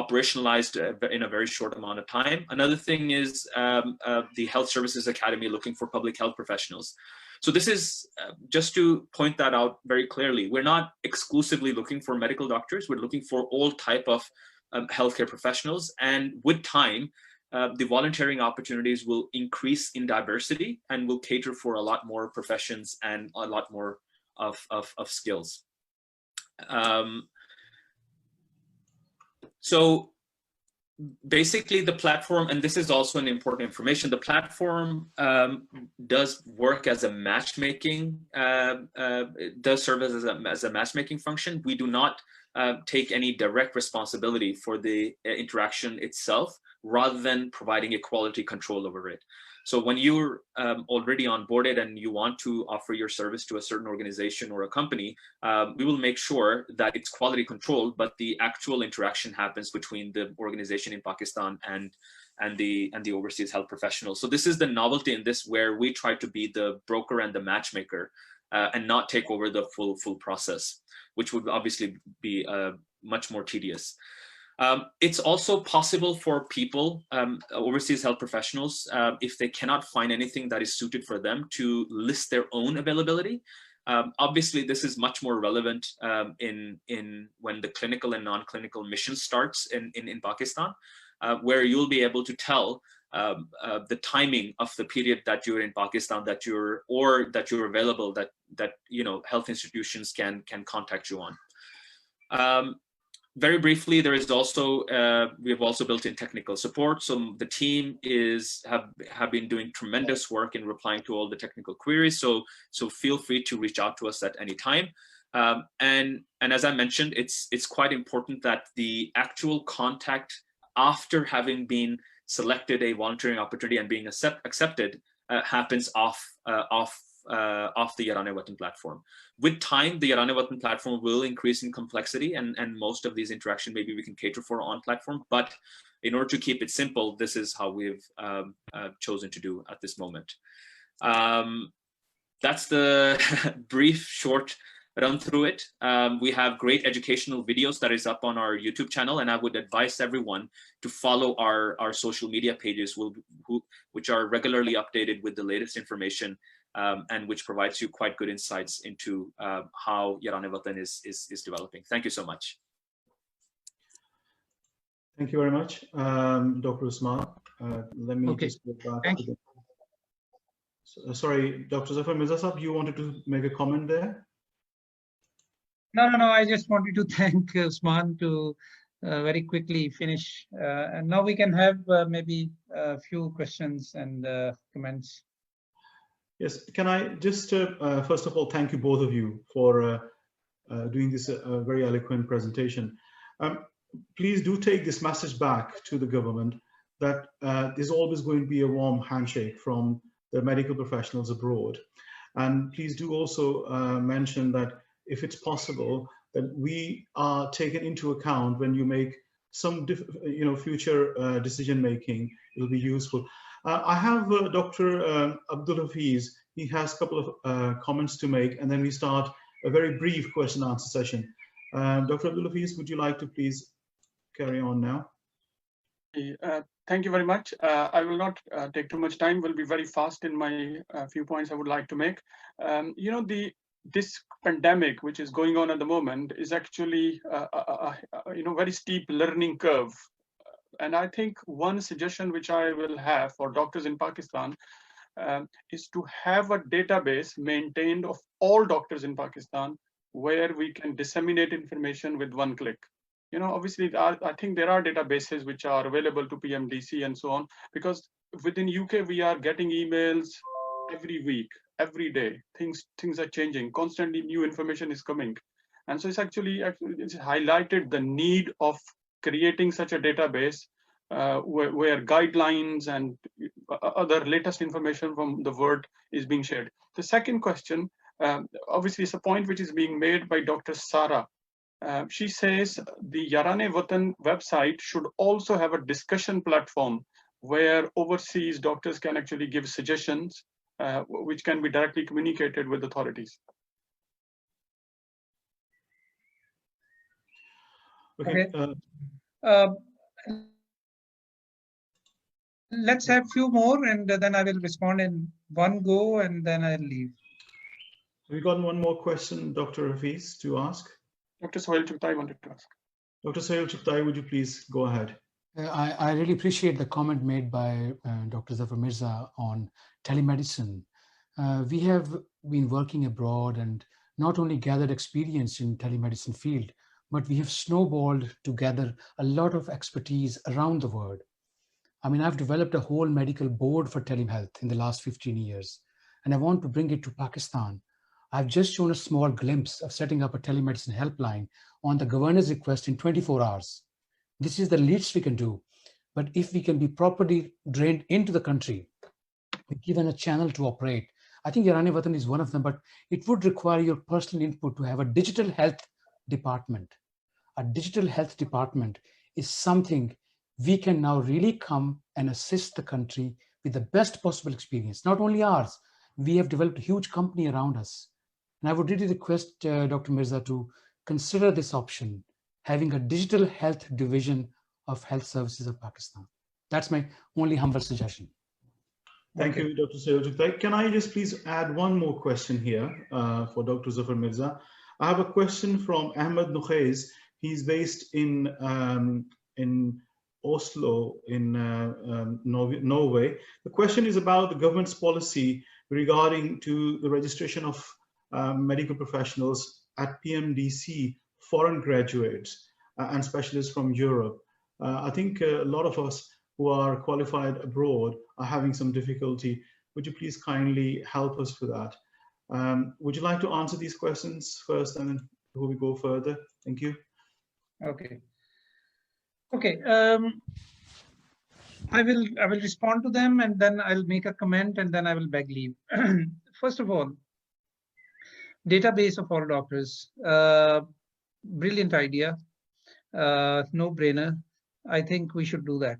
operationalized in a very short amount of time. Another thing is the Health Services Academy looking for public health professionals. So this is just to point that out very clearly. We're not exclusively looking for medical doctors. We're looking for all type of healthcare professionals. And with time, the volunteering opportunities will increase in diversity and will cater for a lot more professions and a lot more of skills. So basically the platform, and this is also an important information, the platform does work as a matchmaking, does serve as a matchmaking function. We do not take any direct responsibility for the interaction itself, rather than providing a quality control over it. So when you're already onboarded and you want to offer your service to a certain organization or a company, we will make sure that it's quality controlled, but the actual interaction happens between the organization in Pakistan and the overseas health professionals. So this is the novelty in this, where we try to be the broker and the matchmaker and not take over the full process, which would obviously be much more tedious. It's also possible for people, overseas health professionals, if they cannot find anything that is suited for them, to list their own availability. Obviously, this is much more relevant in when the clinical and non-clinical mission starts in Pakistan, where you'll be able to tell the timing of the period that you're in Pakistan, that you're available, that health institutions can contact you on. Very briefly, there is also we have also built in technical support. So the team have been doing tremendous work in replying to all the technical queries. So feel free to reach out to us at any time. And as I mentioned, it's quite important that the actual contact after having been selected a volunteering opportunity and being accepted happens off the Yaran Watan platform. With time, the Yaran Watan platform will increase in complexity, and most of these interactions maybe we can cater for on platform. But in order to keep it simple, this is how we've chosen to do at this moment. That's the brief, short run through it. We have great educational videos that is up on our YouTube channel, and I would advise everyone to follow our social media pages, which are regularly updated with the latest information, and which provides you quite good insights into how Yaran Watan is developing. Thank you so much. Thank you very much, Dr. Usman. Let me just go back. Thank you. Sorry, Dr. Zafar Mirza Sahab, you wanted to make a comment there? No. I just wanted to thank Usman to very quickly finish. And now we can have maybe a few questions and comments. Yes, can I just first of all thank you both of you for doing this very eloquent presentation. Please do take this message back to the government that there's always going to be a warm handshake from the medical professionals abroad. And please do also mention that if it's possible, that we are taken into account when you make some future decision making. It'll be useful. I have Dr. Abdul Hafiz. He has a couple of comments to make, and then we start a very brief question and answer session. Dr. Abdul Hafiz, would you like to please carry on now? Thank you very much. I will not take too much time. Will be very fast in my few points I would like to make. This pandemic, which is going on at the moment, is actually a very steep learning curve. And I think one suggestion which I will have for doctors in Pakistan is to have a database maintained of all doctors in Pakistan, where we can disseminate information with one click. Obviously, I think there are databases which are available to PMDC and so on, because within UK, we are getting emails every week, every day. Things are changing. Constantly new information is coming. And so it's actually it's highlighted the need of creating such a database where guidelines and other latest information from the world is being shared. The second question, obviously, is a point which is being made by Dr. Sara. She says the Yaran Watan website should also have a discussion platform where overseas doctors can actually give suggestions, which can be directly communicated with authorities. Okay. Let's have few more, and then I will respond in one go, and then I'll leave. We got one more question, Dr. Hafiz, to ask. Dr. Sohail Chugtai wanted to ask. Dr. Sohail Chugtai, would you please go ahead? I really appreciate the comment made by Dr. Zafar Mirza on telemedicine. We have been working abroad and not only gathered experience in telemedicine field, but we have snowballed to gather a lot of expertise around the world. I mean, I've developed a whole medical board for telehealth in the last 15 years, and I want to bring it to Pakistan. I've just shown a small glimpse of setting up a telemedicine helpline on the governor's request in 24 hours. This is the least we can do. But if we can be properly drained into the country, given a channel to operate, I think Yaran Watan is one of them, but it would require your personal input to have a digital health department. A digital health department is something we can now really come and assist the country with the best possible experience. Not only ours, we have developed a huge company around us. And I would really request Dr. Mirza to consider this option, having a digital health division of Health Services of Pakistan. That's my only humble suggestion. Thank you, Dr. Sohail Chugtai. Can I just please add one more question here for Dr. Zafar Mirza? I have a question from Ahmed Nukhez. He's based in Oslo, in Norway. The question is about the government's policy regarding to the registration of medical professionals at PMDC, foreign graduates and specialists from Europe. I think a lot of us who are qualified abroad are having some difficulty. Would you please kindly help us with that? Would you like to answer these questions first, and then before we go further? Thank you. Okay. I will respond to them, and then I'll make a comment, and then I will beg leave. First of all, database of all doctors, brilliant idea, no-brainer. I think we should do that.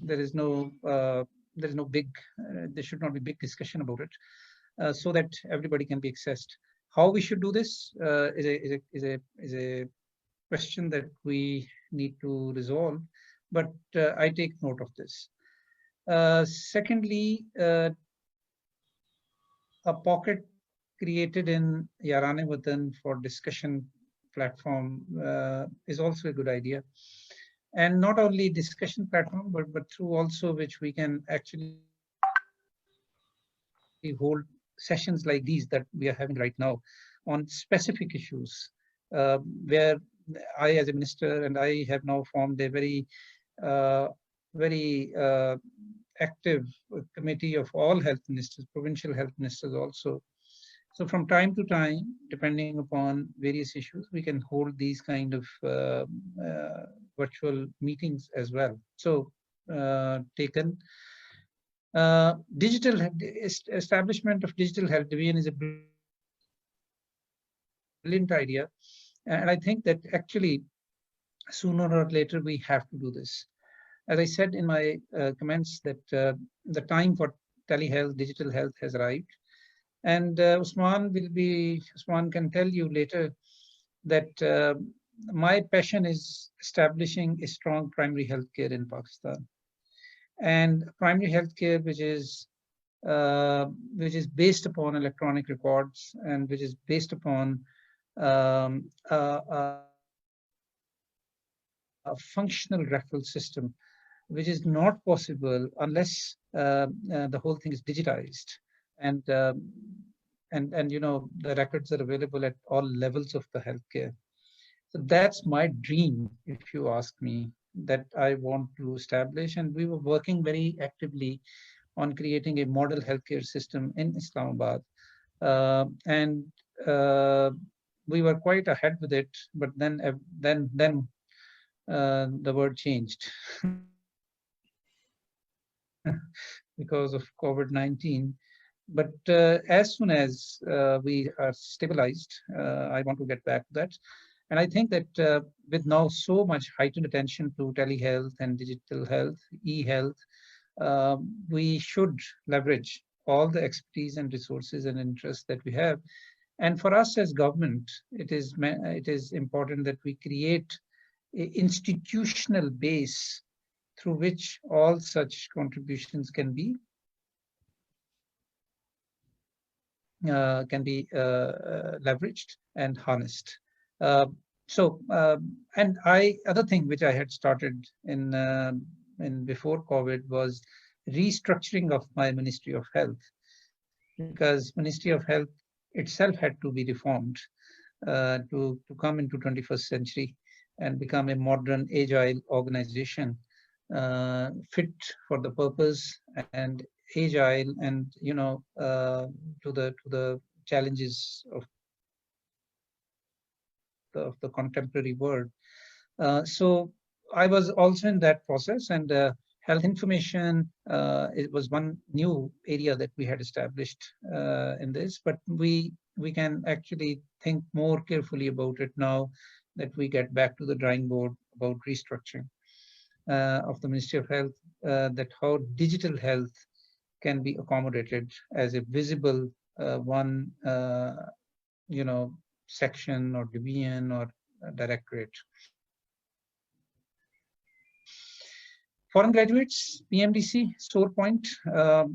There is no big, there should not be big discussion about it, so that everybody can be accessed. How we should do this is a question that we need to resolve, but I take note of this. Secondly, a pocket created in Yaran Watan for discussion platform is also a good idea. And not only discussion platform, but through also which we can actually hold sessions like these that we are having right now on specific issues, where I, as a minister, and I have now formed a very active committee of all health ministers, provincial health ministers also. So from time to time, depending upon various issues, we can hold these kind of virtual meetings as well. So taken. Digital establishment of digital health division is a brilliant idea. And I think that actually sooner or later we have to do this. As I said in my comments that the time for telehealth, digital health has arrived. And Usman can tell you later that my passion is establishing a strong primary health care in Pakistan. And primary health care which is based upon electronic records and which is based upon a functional referral system, which is not possible unless the whole thing is digitized. And you know, the records are available at all levels of the healthcare. So that's my dream, if you ask me, that I want to establish. And we were working very actively on creating a model healthcare system in Islamabad. We were quite ahead with it, but then the word changed because of COVID-19. But as soon as we are stabilized, I want to get back to that. And I think that with now so much heightened attention to telehealth and digital health, e-health, we should leverage all the expertise and resources and interests that we have. And for us as government, it is important that we create an institutional base through which all such contributions can be leveraged and harnessed. And other thing which I had started in before COVID was restructuring of my Ministry of Health, because Ministry of Health itself had to be reformed to come into 21st century and become a modern, agile organization, fit for the purpose and agile, and to the challenges of the contemporary world. So I was also in that process, and health information, it was one new area that we had established in this, but we can actually think more carefully about it now that we get back to the drawing board about restructuring of the Ministry of Health, that how digital health can be accommodated as a visible one, section or division or directorate. Foreign graduates, PMDC, sore point.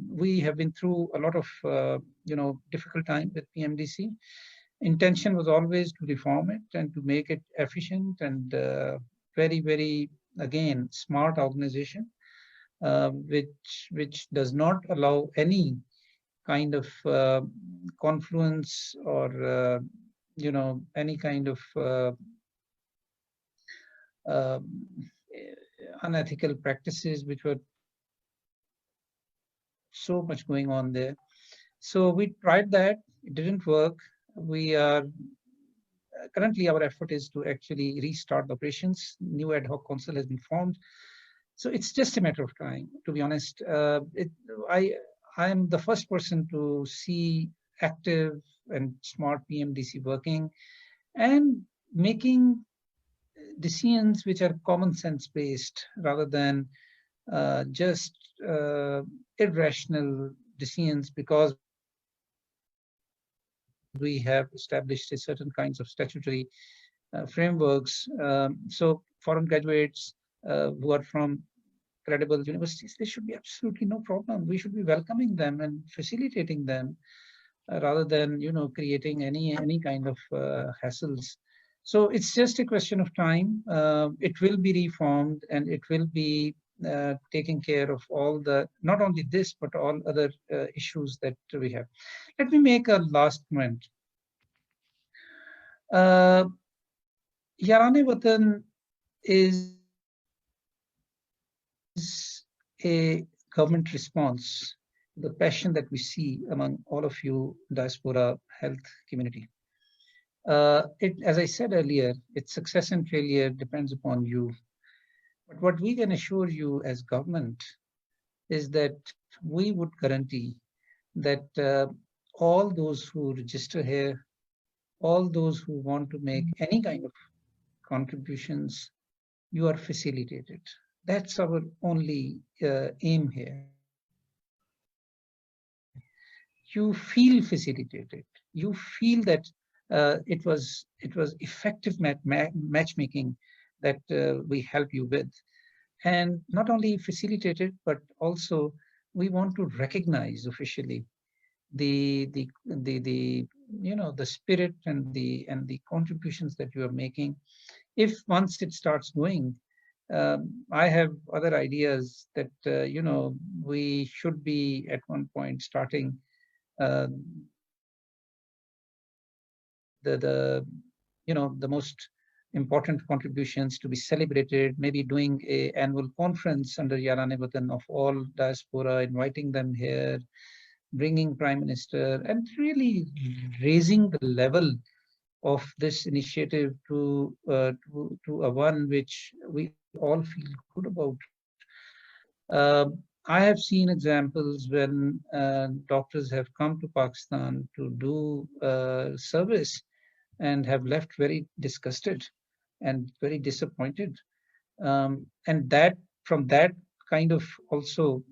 We have been through a lot of difficult time with PMDC. Intention was always to reform it and to make it efficient and very, very, again, smart organization, which does not allow any kind of confluence or any kind of unethical practices which were so much going on there. So we tried that, it didn't work. We are currently, our effort is to actually restart the operations. New ad hoc council has been formed. So it's just a matter of time, to be honest. I'm the first person to see active and smart PMDC working and making decisions which are common sense based rather than just irrational decisions because we have established a certain kinds of statutory frameworks. So foreign graduates who are from credible universities, there should be absolutely no problem. We should be welcoming them and facilitating them rather than creating any kind of hassles. So it's just a question of time. It will be reformed and it will be taking care of all the, not only this, but all other issues that we have. Let me make a last comment. Yaran Watan is a government response to the passion that we see among all of you diaspora health community. As I said earlier, its success and failure depends upon you. But what we can assure you as government is that we would guarantee that all those who register here, all those who want to make any kind of contributions, you are facilitated. That's our only aim here. You feel facilitated. You feel that it was effective matchmaking that we help you with, and not only facilitated, but also we want to recognize officially the spirit and the contributions that you are making. If once it starts going, I have other ideas that we should be at one point starting the most important contributions to be celebrated, maybe doing an annual conference under Yaran Watan of all diaspora, inviting them here, bringing Prime Minister, and really raising the level of this initiative to a one which we all feel good about. I have seen examples when doctors have come to Pakistan to do service and have left very disgusted and very disappointed. And that, from that kind of also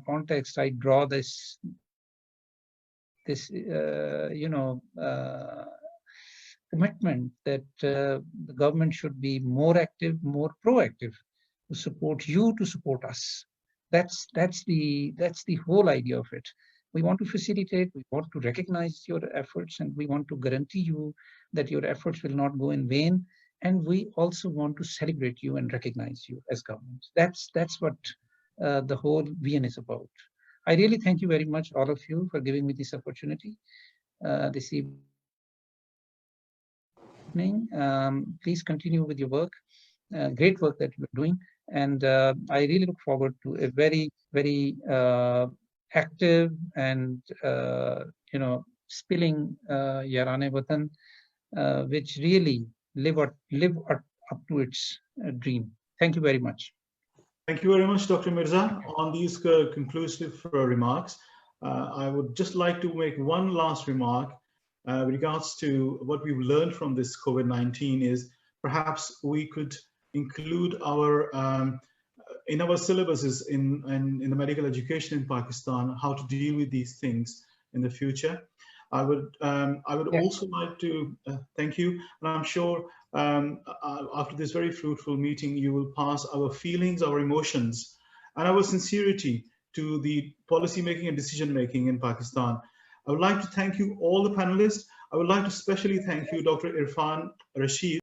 context, I draw this commitment that the government should be more active, more proactive, to support you, to support us. That's the whole idea of it. We want to facilitate, we want to recognize your efforts, and we want to guarantee you that your efforts will not go in vain. And we also want to celebrate you and recognize you as government. That's what the whole VN is about. I really thank you very much, all of you, for giving me this opportunity this evening. Please continue with your work, great work that you're doing. And I really look forward to a very, very active and, spilling Yaran Watan, which really live up to its dream. Thank you very much. Thank you very much, Dr. Mirza. On these conclusive remarks, I would just like to make one last remark with regards to what we've learned from this COVID-19 is perhaps we could include our in our syllabuses in the medical education in Pakistan, how to deal with these things in the future. I would also like to thank you, and I'm sure after this very fruitful meeting, you will pass our feelings, our emotions, and our sincerity to the policy making and decision making in Pakistan. I would like to thank you, all the panelists. I would like to especially thank you, Dr. Irfan Rashid.